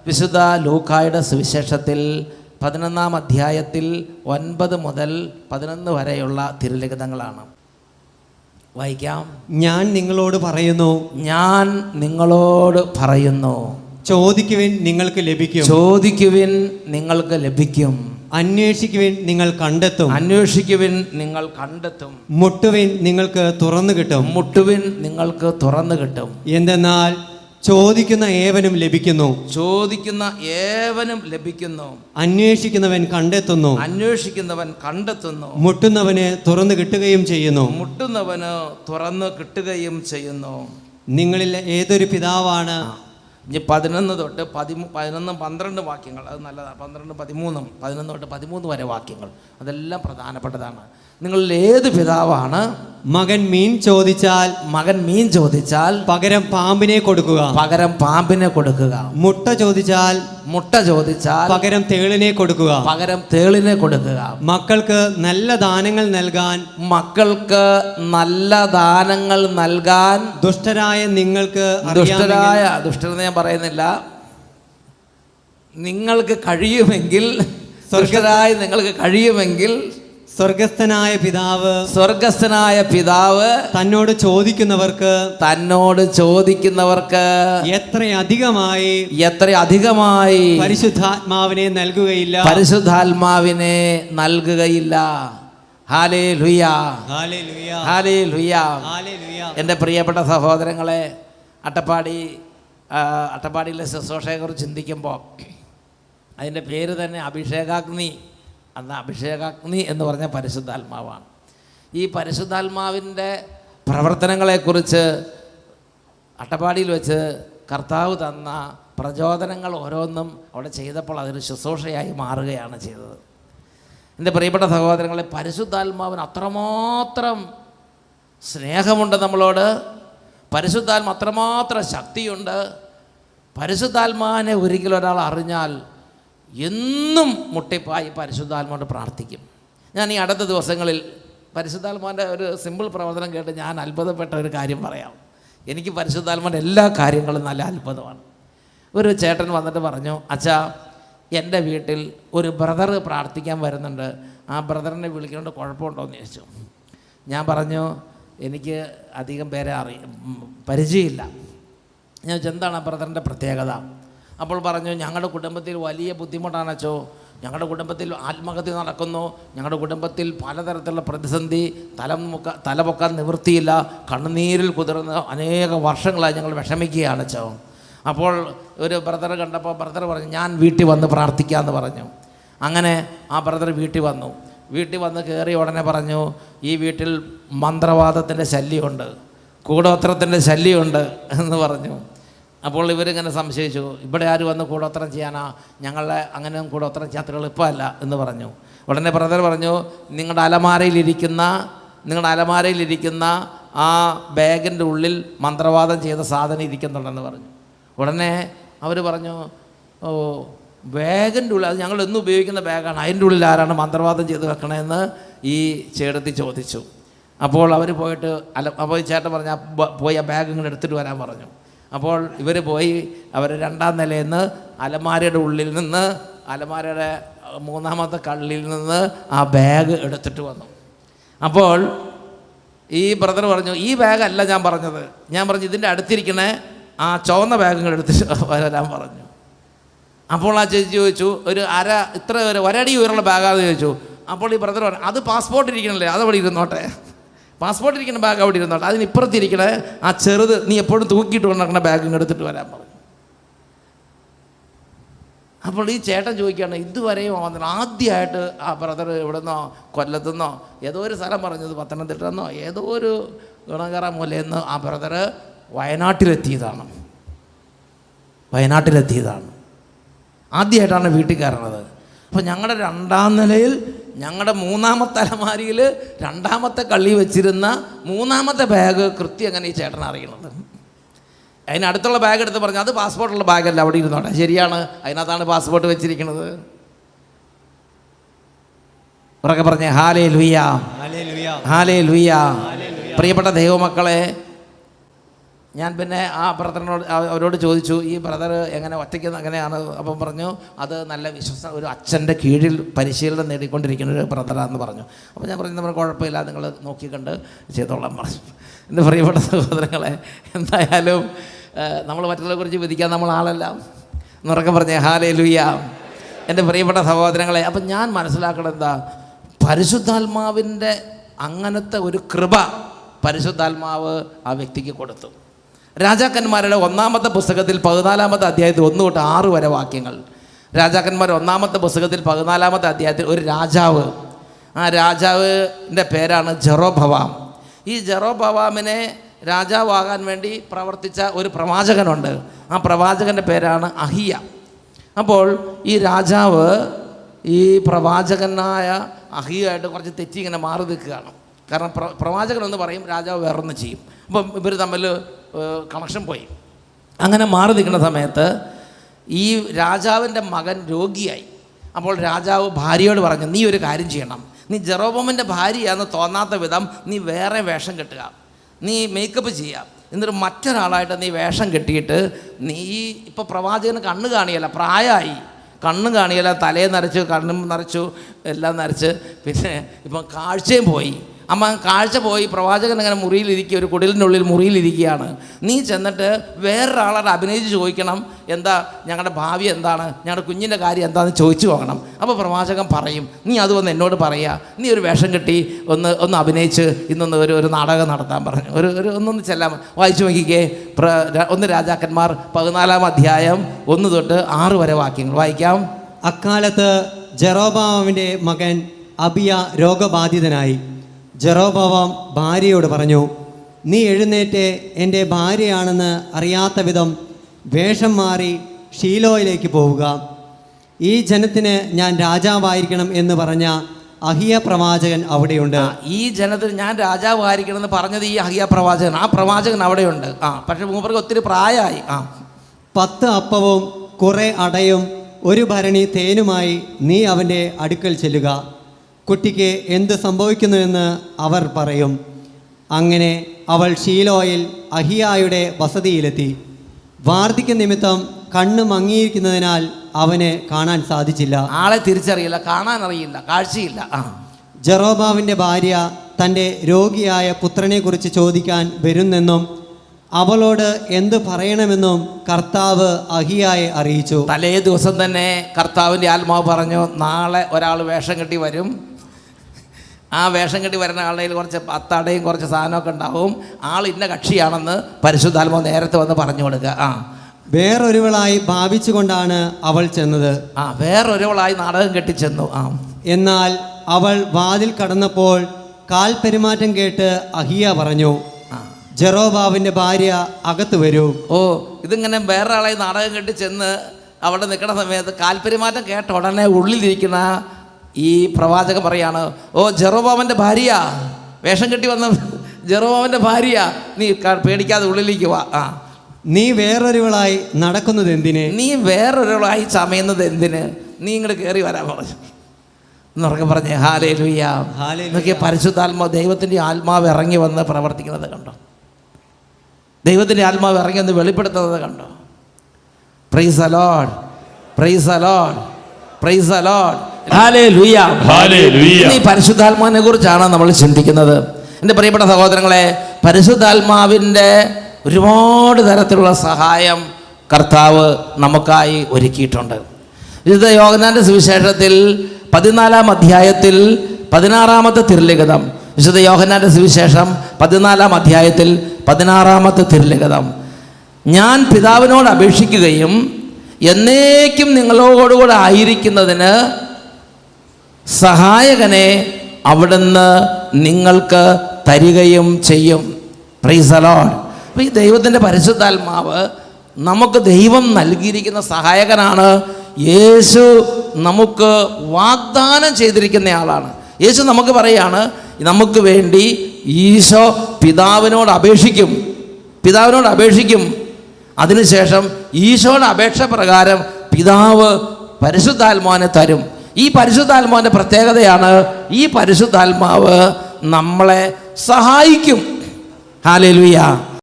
വിശുദ്ധ ലൂക്കായുടെ സുവിശേഷത്തിൽ 11-ാം അധ്യായത്തിൽ 9 മുതൽ 11 വരെയുള്ള തിരുലിഖിതങ്ങളാണ്. വായിക്കാം. ഞാൻ നിങ്ങളോട് പറയുന്നു, ഞാൻ നിങ്ങളോട് പറയുന്നു, ചോദിക്കുവിൻ നിങ്ങൾക്ക് ലഭിക്കും, ചോദിക്കുവിൻ നിങ്ങൾക്ക് ലഭിക്കും, അന്വേഷിക്കുവിൻ നിങ്ങൾ കണ്ടെത്തും, അന്വേഷിക്കുവിൻ നിങ്ങൾ കണ്ടെത്തും, മുട്ടുവിൻ നിങ്ങൾക്ക് തുറന്നു കിട്ടും, മുട്ടുവിൻ നിങ്ങൾക്ക് തുറന്നു കിട്ടും. എന്തെന്നാൽ ചോദിക്കുന്ന ഏവനും ലഭിക്കുന്നു, ചോദിക്കുന്ന ഏവനും ലഭിക്കുന്നു, അന്വേഷിക്കുന്നവൻ കണ്ടെത്തുന്നു, അന്വേഷിക്കുന്നവൻ കണ്ടെത്തുന്നു, മുട്ടുന്നവന് തുറന്നു കിട്ടുകയും ചെയ്യുന്നു, മുട്ടുന്നവന് തുറന്നു കിട്ടുകയും ചെയ്യുന്നു. നിങ്ങളിൽ ഏതൊരു പിതാവാണ്? ഇനി 11 തൊട്ട് 11, 12 വാക്യങ്ങൾ, അത് നല്ലതാണ്. 12, 13, 11 തൊട്ട് 13 വരെ വാക്യങ്ങൾ, അതെല്ലാം പ്രധാനപ്പെട്ടതാണ്. നിങ്ങളിൽ ഏത് പിതാവാണ് മകൻ മീൻ ചോദിച്ചാൽ പകരം പാമ്പിനെ കൊടുക്കുക, പകരം പാമ്പിനെ കൊടുക്കുക, മുട്ട ചോദിച്ചാൽ പകരം തേളിനെ കൊടുക്കുക, പകരം തേളിനെ കൊടുക്കുക. മക്കൾക്ക് നല്ല ദാനങ്ങൾ നൽകാൻ ദുഷ്ടരായ നിങ്ങൾക്ക് ദുഷ്ടരെന്ന് ഞാൻ പറയുന്നില്ല, നിങ്ങൾക്ക് കഴിയുമെങ്കിൽ, നിങ്ങൾക്ക് കഴിയുമെങ്കിൽ സ്വർഗസ്ഥനായ പിതാവ് തന്നോട് ചോദിക്കുന്നവർക്ക് എത്ര അധികമായി പരിശുദ്ധാത്മാവിനെ നൽകുകയില്ല. Hallelujah, hallelujah. എൻ്റെ പ്രിയപ്പെട്ട സഹോദരങ്ങളെ, അട്ടപ്പാടിയിലെ ശുശ്രൂഷയെക്കുറിച്ച് ചിന്തിക്കുമ്പോൾ അതിൻ്റെ പേര് തന്നെ അഭിഷേകാഗ്നി. അന്ന് അഭിഷേകാഗ്നി എന്ന് പറഞ്ഞ പരിശുദ്ധാത്മാവാണ്. ഈ പരിശുദ്ധാത്മാവിൻ്റെ പ്രവർത്തനങ്ങളെക്കുറിച്ച് അട്ടപ്പാടിയിൽ വെച്ച് കർത്താവ് തന്ന പ്രചോദനങ്ങൾ ഓരോന്നും അവിടെ ചെയ്തപ്പോൾ അതൊരു ശുശ്രൂഷയായി മാറുകയാണ് ചെയ്തത്. എൻ്റെ പ്രിയപ്പെട്ട സഹോദരങ്ങളെ, പരിശുദ്ധാത്മാവിന് അത്രമാത്രം സ്നേഹമുണ്ട് നമ്മളോട്. പരിശുദ്ധാത്മ അത്രമാത്രം ശക്തിയുണ്ട്. പരിശുദ്ധാത്മാവിനെ ഒരിക്കലും ഒരാൾ അറിഞ്ഞാൽ എന്നും മുട്ടിപ്പായി പരിശുദ്ധാത്മാവോട് പ്രാർത്ഥിക്കും. ഞാൻ ഈ അടുത്ത ദിവസങ്ങളിൽ പരിശുദ്ധാത്മാവിൻ്റെ ഒരു സിമ്പിൾ പ്രവർത്തനം കേട്ട് ഞാൻ അത്ഭുതപ്പെട്ട ഒരു കാര്യം പറയാം. എനിക്ക് പരിശുദ്ധാത്മാവിൻ്റെ എല്ലാ കാര്യങ്ങളും നല്ല അത്ഭുതമാണ്. ഒരു ചേട്ടൻ വന്നിട്ട് പറഞ്ഞു, അച്ഛാ, എൻ്റെ വീട്ടിൽ ഒരു ബ്രദർ പ്രാർത്ഥിക്കാൻ വരുന്നുണ്ട്, ആ ബ്രദറിനെ വിളിക്കൊണ്ട് കുഴപ്പമുണ്ടോ എന്ന് ചോദിച്ചു. ഞാൻ പറഞ്ഞു, എനിക്ക് അധികം പേരെ പരിചയമില്ല. ഞാൻ ചോദിച്ചു, എന്താണ് ആ ബ്രദറിൻ്റെ പ്രത്യേകത? അപ്പോൾ പറഞ്ഞു, ഞങ്ങളുടെ കുടുംബത്തിൽ വലിയ ബുദ്ധിമുട്ടാണ് അച്ചോ, ഞങ്ങളുടെ കുടുംബത്തിൽ ആത്മഹത്യ നടക്കുന്നു, ഞങ്ങളുടെ കുടുംബത്തിൽ പലതരത്തിലുള്ള പ്രതിസന്ധി, തലപൊക്കാൻ നിവൃത്തിയില്ല, കണ്ണുനീരിൽ കുതിർന്ന് അനേക വർഷങ്ങളായി ഞങ്ങൾ വിഷമിക്കുകയാണ് അച്ചോ. അപ്പോൾ ഒരു ബ്രദർ കണ്ടപ്പോൾ ബ്രദർ പറഞ്ഞു, ഞാൻ വീട്ടിൽ വന്ന് പ്രാർത്ഥിക്കാമെന്ന് പറഞ്ഞു. അങ്ങനെ ആ ബ്രദർ വീട്ടിൽ വന്ന് കയറി ഉടനെ പറഞ്ഞു, ഈ വീട്ടിൽ മന്ത്രവാദത്തിൻ്റെ ശല്യമുണ്ട്, കൂടോത്രത്തിൻ്റെ ശല്യമുണ്ട് എന്ന് പറഞ്ഞു. അപ്പോൾ ഇവരിങ്ങനെ സംശയിച്ചു, ഇവിടെ ആര് വന്ന് കൂടോത്രം ചെയ്യാനാ? ഞങ്ങളെ അങ്ങനെ കൂടോത്രം ചെയ്യാത്തകൾ ഇപ്പോൾ അല്ല എന്ന് പറഞ്ഞു. ഉടനെ ബ്രദർ പറഞ്ഞു, നിങ്ങളുടെ അലമാരയിലിരിക്കുന്ന ആ ബാഗിൻ്റെ ഉള്ളിൽ മന്ത്രവാദം ചെയ്ത സാധനം ഇരിക്കുന്നുണ്ടെന്ന് പറഞ്ഞു. ഉടനെ അവർ പറഞ്ഞു, ഓ, ബാഗിൻ്റെ ഉള്ളിൽ, അത് ഞങ്ങൾ എന്നും ഉപയോഗിക്കുന്ന ബാഗാണ്, അതിൻ്റെ ഉള്ളിൽ ആരാണ് മന്ത്രവാദം ചെയ്ത് വെക്കണമെന്ന് ഈ ചേട്ടത്തി ചോദിച്ചു. അപ്പോൾ അവർ പോയിട്ട് അപ്പോൾ ഈ ചേട്ടൻ പറഞ്ഞു, പോയി ആ ബാഗ് ഇങ്ങനെ എടുത്തിട്ട് വരാൻ പറഞ്ഞു. അപ്പോൾ ഇവർ പോയി, അവർ 2ാം നിലയിൽ നിന്ന് അലമാരയുടെ ഉള്ളിൽ നിന്ന്, അലമാരയുടെ 3ാമത്തെ കള്ളിൽ നിന്ന് ആ ബാഗ് എടുത്തിട്ട് വന്നു. അപ്പോൾ ഈ ബ്രദർ പറഞ്ഞു, ഈ ബാഗല്ല ഞാൻ പറഞ്ഞത്, ഞാൻ പറഞ്ഞു ഇതിൻ്റെ അടുത്തിരിക്കണേ ആ ചുവന്ന ബാഗുകൾ എടുത്തിട്ട് വരാൻ പറഞ്ഞു. അപ്പോൾ ആ ചേച്ചി ചോദിച്ചു, ഇത്ര ഒരടി ഉയരുള്ള ബാഗാണെന്ന് ചോദിച്ചു. അപ്പോൾ ഈ ബ്രദർ പറഞ്ഞു, അത് പാസ്പോർട്ട് ഇരിക്കണല്ലേ, അതവിടെ ഇരുന്നോട്ടെ, പാസ്പോർട്ട് ഇരിക്കുന്ന ബാഗ് അവിടെ ഇരുന്നോട്ടെ, അതിനിപ്പുറത്തിരിക്കണേ ആ ചെറുത് നീ എപ്പോഴും തൂക്കിയിട്ട് കൊണ്ടിരിക്കുന്ന ബാഗ് എടുത്തിട്ട് വരാൻ പറഞ്ഞു. അപ്പോൾ ഈ ചേട്ടൻ ചോദിക്കുകയാണ്, ഇതുവരെയും വന്നില്ല, ആദ്യമായിട്ട് ആ ബ്രദർ എവിടെന്നോ കൊല്ലത്തുനിന്നോ ഏതോ ഒരു സ്ഥലം പറഞ്ഞത്, പത്തനംതിട്ടെന്നോ ഏതോ ഒരു ഗുണകറ മൂലയെന്ന് ആ ബ്രദർ വയനാട്ടിലെത്തിയതാണ്. ആദ്യമായിട്ടാണ് വീട്ടിൽ കയറണത്. അപ്പോൾ ഞങ്ങളുടെ 2ാം നിലയിൽ, ഞങ്ങളുടെ 3ാമത്തെ അലമാരിയിൽ 2ാമത്തെ കള്ളി വെച്ചിരുന്ന 3ാമത്തെ ബാഗ് കൃത്യം അങ്ങനെ ഈ ചേട്ടൻ അറിയണത്. അതിനടുത്തുള്ള ബാഗ് എടുത്ത് പറഞ്ഞു, അത് പാസ്പോർട്ടുള്ള ബാഗല്ല, അവിടെ ഇരുന്നോട്ടെ. ശരിയാണ്, അതിനകത്താണ് പാസ്പോർട്ട് വെച്ചിരിക്കുന്നത്. ഉറക്കെ പറഞ്ഞേ ഹല്ലേലൂയ, ഹല്ലേലൂയ. പ്രിയപ്പെട്ട ദൈവമക്കളെ, ഞാൻ പിന്നെ ആ ബ്രദറിനോട് അവരോട് ചോദിച്ചു, ഈ ബ്രദർ എങ്ങനെ ഒറ്റയ്ക്ക് എങ്ങനെയാണ്? അപ്പം പറഞ്ഞു, അത് നല്ല ഒരു അച്ഛൻ്റെ കീഴിൽ പരിശീലനം നേടിക്കൊണ്ടിരിക്കുന്ന ഒരു ബ്രദറാന്ന് പറഞ്ഞു. അപ്പോൾ ഞാൻ പറഞ്ഞു, നമ്മൾ കുഴപ്പമില്ല, നിങ്ങൾ നോക്കിക്കണ്ട് ചെയ്തോളാം പറഞ്ഞു. എൻ്റെ പ്രിയപ്പെട്ട സഹോദരങ്ങളെ, എന്തായാലും നമ്മൾ മറ്റുള്ളവരെ കുറിച്ച് വിധിക്കാൻ നമ്മൾ ആളല്ല എന്നുറക്കെ പറഞ്ഞേ ഹല്ലേലൂയ. എൻ്റെ പ്രിയപ്പെട്ട സഹോദരങ്ങളെ, അപ്പം ഞാൻ മനസ്സിലാക്കണം എന്താ, പരിശുദ്ധാത്മാവിൻ്റെ അങ്ങനത്തെ ഒരു കൃപ പരിശുദ്ധാത്മാവ് ആ വ്യക്തിക്ക് കൊടുത്തു. രാജാക്കന്മാരുടെ 1-ാമത്തെ പുസ്തകത്തിൽ 14-ാമത്തെ അധ്യായത്തിൽ 1 തൊട്ട് 6 വരെ വാക്യങ്ങൾ. രാജാക്കന്മാർ 1-ാമത്തെ പുസ്തകത്തിൽ 14-ാമത്തെ അധ്യായത്തിൽ ഒരു രാജാവ്, ആ രാജാവിൻ്റെ പേരാണ് ജെറോബവാം. ഈ ജെറോബവാമിനെ രാജാവാകാൻ വേണ്ടി പ്രവർത്തിച്ച ഒരു പ്രവാചകനുണ്ട്. ആ പ്രവാചകൻ്റെ പേരാണ് അഹിയ. അപ്പോൾ ഈ രാജാവ് ഈ പ്രവാചകനായ അഹിയായിട്ട് കുറച്ച് തെറ്റി ഇങ്ങനെ മാറി നിൽക്കുകയാണ്. കാരണം പ്രവാചകനെന്ന് പറയും, രാജാവ് വേറൊന്ന് ചെയ്യും. അപ്പം ഇവർ തമ്മിൽ കണക്ഷൻ പോയി. അങ്ങനെ മാറി നിൽക്കുന്ന സമയത്ത് ഈ രാജാവിൻ്റെ മകൻ രോഗിയായി. അപ്പോൾ രാജാവ് ഭാര്യയോട് പറഞ്ഞു, നീ ഒരു കാര്യം ചെയ്യണം, നീ ജെറോബോമിൻ്റെ ഭാര്യയാണെന്ന് തോന്നാത്ത വിധം നീ വേറെ വേഷം കെട്ടുക, നീ മേക്കപ്പ് ചെയ്യുക, എന്നിട്ട് മറ്റൊരാളായിട്ട് നീ വേഷം കെട്ടിയിട്ട് നീ ഇപ്പോൾ പ്രവാചകന് കണ്ണ് കാണിയല്ല, പ്രായമായി, കണ്ണും കാണിയല്ല, തലയെ നരച്ചു, കണ്ണും നരച്ചു, എല്ലാം നരച്ച്, പിന്നെ ഇപ്പം കാഴ്ചയും പോയി. അമ്മ കാഴ്ച പോയി, പ്രവാചകൻ അങ്ങനെ മുറിയിലിരിക്കുക, ഒരു കുടിലിനുള്ളിൽ മുറിയിലിരിക്കുകയാണ്. നീ ചെന്നിട്ട് വേറൊരാളോട് അഭിനയിച്ച് ചോദിക്കണം, എന്താ ഞങ്ങളുടെ ഭാവി എന്താണ്, ഞങ്ങളുടെ കുഞ്ഞിൻ്റെ കാര്യം എന്താണെന്ന് ചോദിച്ചു പോകണം. അപ്പോൾ പ്രവാചകൻ പറയും, നീ അത് വന്ന് എന്നോട് പറയുക, നീ ഒരു വേഷം കെട്ടി ഒന്ന് അഭിനയിച്ച് ഇന്നൊന്ന് ഒരു നാടകം നടത്താൻ പറഞ്ഞു. ഒന്നൊന്ന് ചെല്ലാൻ വായിച്ചു നോക്കിക്കേ. 1 രാജാക്കന്മാർ 14-ാം അധ്യായം 1 തൊട്ട് 6 വരെ വാക്യങ്ങൾ വായിക്കാം. അക്കാലത്ത് ജെറോബാമിൻ്റെ മകൻ അബിയ രോഗബാധിതനായി. ജെറോബാം ഭാര്യയോട് പറഞ്ഞു, നീ എഴുന്നേറ്റ് എൻ്റെ ഭാര്യയാണെന്ന് അറിയാത്ത വിധം വേഷം മാറി ഷീലോയിലേക്ക് പോവുക. ഈ ജനത്തിന് ഞാൻ രാജാവായിരിക്കണം എന്ന് പറഞ്ഞ അഹിയ പ്രവാചകൻ അവിടെയുണ്ട്. ഈ ജനത്തിന് ഞാൻ രാജാവായിരിക്കണം എന്ന് പറഞ്ഞത് ഈ അഹിയ പ്രവാചകൻ, ആ പ്രവാചകൻ അവിടെയുണ്ട്. പക്ഷെ മൂപ്പർക്ക് ഒത്തിരി പ്രായമായി. 10 അപ്പവും കുറെ അടയും 1 ഭരണി തേനുമായി നീ അവൻ്റെ അടുക്കൽ ചെല്ലുക. കുട്ടിക്ക് എന്ത് സംഭവിക്കുന്നുവെന്ന് അവർ പറയും. അങ്ങനെ അവൾ ഷീലോയിൽ അഹിയായുടെ വസതിയിലെത്തി. വാർദ്ധക്യ നിമിത്തം കണ്ണ് മങ്ങിയിരിക്കുന്നതിനാൽ അവന് കാണാൻ സാധിച്ചില്ല. ആളെ തിരിച്ചറിയില്ല, കാണാൻ അറിയില്ല, കാഴ്ചയില്ല. ജെറോബാമിൻ്റെ ഭാര്യ തൻ്റെ രോഗിയായ പുത്രനെക്കുറിച്ച് ചോദിക്കാൻ വരുന്നെന്നും അവളോട് എന്ത് പറയണമെന്നും കർത്താവ് അഹിയായെ അറിയിച്ചു. തലേ ദിവസം തന്നെ കർത്താവിൻ്റെ ആത്മാവ് പറഞ്ഞു, നാളെ ഒരാൾ വേഷം കെട്ടി വരും. ആ വേഷം കെട്ടി വരുന്ന ആളുടെ കയ്യിൽ കുറച്ച് അത്തടയും കുറച്ച് സാധനമൊക്കെ ഉണ്ടാവും. ആൾ ഇന്ന കക്ഷിയാണെന്ന് പരിശുദ്ധാത്മാവ് നേരത്തെ വന്ന് പറഞ്ഞു കൊടുക്കുക. വേറൊരുവളായി ഭാവിച്ചുകൊണ്ടാണ് അവൾ ചെന്നത്. വേറൊരുവളായി നാടകം കെട്ടിച്ചെന്നു. എന്നാൽ അവൾ വാതിൽ കടന്നപ്പോൾ കാൽ പെരുമാറ്റം കേട്ട് അഹിയ പറഞ്ഞു, ജെറോബാമിൻ്റെ ഭാര്യ അകത്ത് വരൂ. ഇതിങ്ങനെ വേറൊരാളായി നാടകം കെട്ടിച്ചെന്ന് അവിടെ നിൽക്കുന്ന സമയത്ത് കാൽപെരുമാറ്റം കേട്ട ഉടനെ ഉള്ളിലിരിക്കുന്ന ഈ പ്രവാചകൻ പറയാണ്, ജെറോബാമിൻ്റെ ഭാര്യ, വേഷം കെട്ടി വന്ന ജെറോബാമിൻ്റെ ഭാര്യ, നീ പേടിക്കാതെ ഉള്ളിലേക്ക് വാ. നീ വേറൊരുവളായി നടക്കുന്നത് എന്തിന്? നീ വേറൊരുവളായി ചമയുന്നത് എന്തിന്? നീ ഇങ്ങോട്ട് കയറി വരാൻ പറഞ്ഞു എന്നുറക്കെ പറഞ്ഞേ ഹല്ലേലൂയ. നോക്കിയ പരിശുദ്ധാത്മാവ്, ദൈവത്തിൻ്റെ ആത്മാവ് ഇറങ്ങി വന്ന് പ്രവർത്തിക്കുന്നത് കണ്ടോ? ദൈവത്തിൻ്റെ ആത്മാവ് ഇറങ്ങി വന്ന് വെളിപ്പെടുത്തുന്നത് കണ്ടോ? Praise the Lord, praise the Lord, praise the Lord, hallelujah, hallelujah. ഈ പരിശുദ്ധാത്മാവിനെ കുറിച്ചാണ് നമ്മൾ ചിന്തിക്കുന്നത്. എൻ്റെ പ്രിയപ്പെട്ട സഹോദരങ്ങളെ, പരിശുദ്ധാത്മാവിൻ്റെ ഒരുപാട് തരത്തിലുള്ള സഹായം കർത്താവ് നമുക്കായി ഒരുക്കിയിട്ടുണ്ട്. വിശുദ്ധ യോഹന്നാൻ്റെ സുവിശേഷത്തിൽ 14-ാം അധ്യായത്തിൽ 16-ാമത്തെ തിരുലിഖിതം, വിശുദ്ധ യോഹന്നാൻ്റെ സുവിശേഷം 14-ാം അധ്യായത്തിൽ 16-ാമത്തെ തിരുലിഖിതം, ഞാൻ പിതാവിനോട് അപേക്ഷിക്കുകയും എന്നേക്കും നിങ്ങളോടുകൂടെ ആയിരിക്കുന്നതിന് സഹായകനെ അവിടുന്ന് നിങ്ങൾക്ക് തരികയും ചെയ്യും. Praise the Lord. അപ്പോൾ ഈ ദൈവത്തിൻ്റെ പരിശുദ്ധാത്മാവ് നമുക്ക് ദൈവം നൽകിയിരിക്കുന്ന സഹായകനാണ്. യേശു നമുക്ക് വാഗ്ദാനം ചെയ്തിരിക്കുന്ന ആളാണ്. യേശു നമുക്ക് പറയാണ്, നമുക്ക് വേണ്ടി ഈശോ പിതാവിനോട് അപേക്ഷിക്കും. അതിനുശേഷം ഈശോയുടെ അപേക്ഷ പ്രകാരം പിതാവ് പരിശുദ്ധാത്മാവിനെ തരും. ഈ പരിശുദ്ധാത്മാവിൻ്റെ പ്രത്യേകതയാണ്, ഈ പരിശുദ്ധാത്മാവ് നമ്മളെ സഹായിക്കും. ഹല്ലേലൂയ.